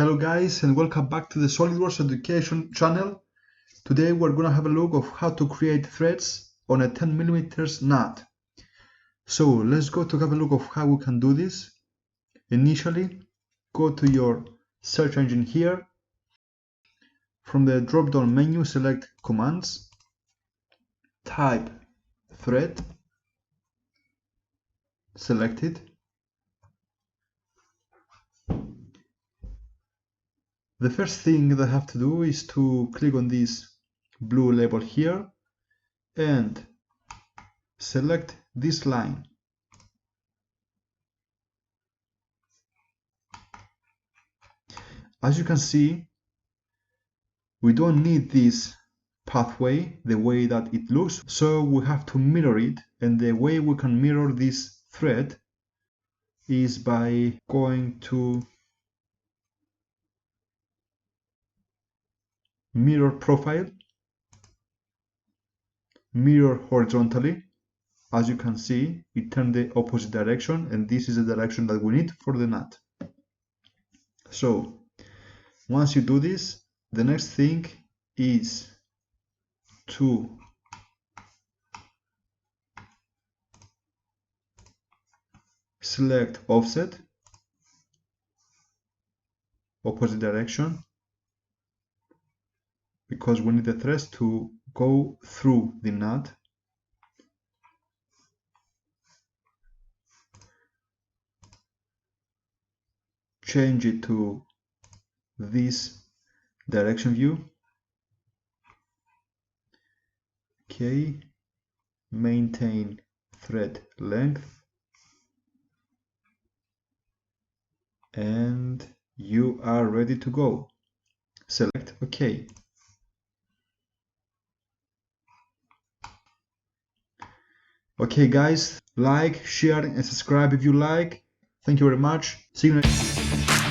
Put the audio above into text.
Hello guys, and welcome back to the Solidworks education channel. Today we're going to have a look of how to create threads on a 10mm nut. So let's go to have a look of how we can do this. Initially, go to your search engine here. From the drop down menu, select commands, type thread, select it. The first thing that I have to do is to click on this blue label here and select this line. As you can see, we don't need this pathway the way that it looks, so we have to mirror it, and the way we can mirror this thread is by going to mirror profile, mirror horizontally. As you can see, it turned the opposite direction, and this is the direction that we need for the nut. So once you do this, the next thing is to select offset, opposite direction, because we need the threads to go through the nut. Change it to this direction view. Okay, maintain thread length, and you are ready to go. Select OK. Okay guys, like, share and subscribe if you like. Thank you very much. See you next time.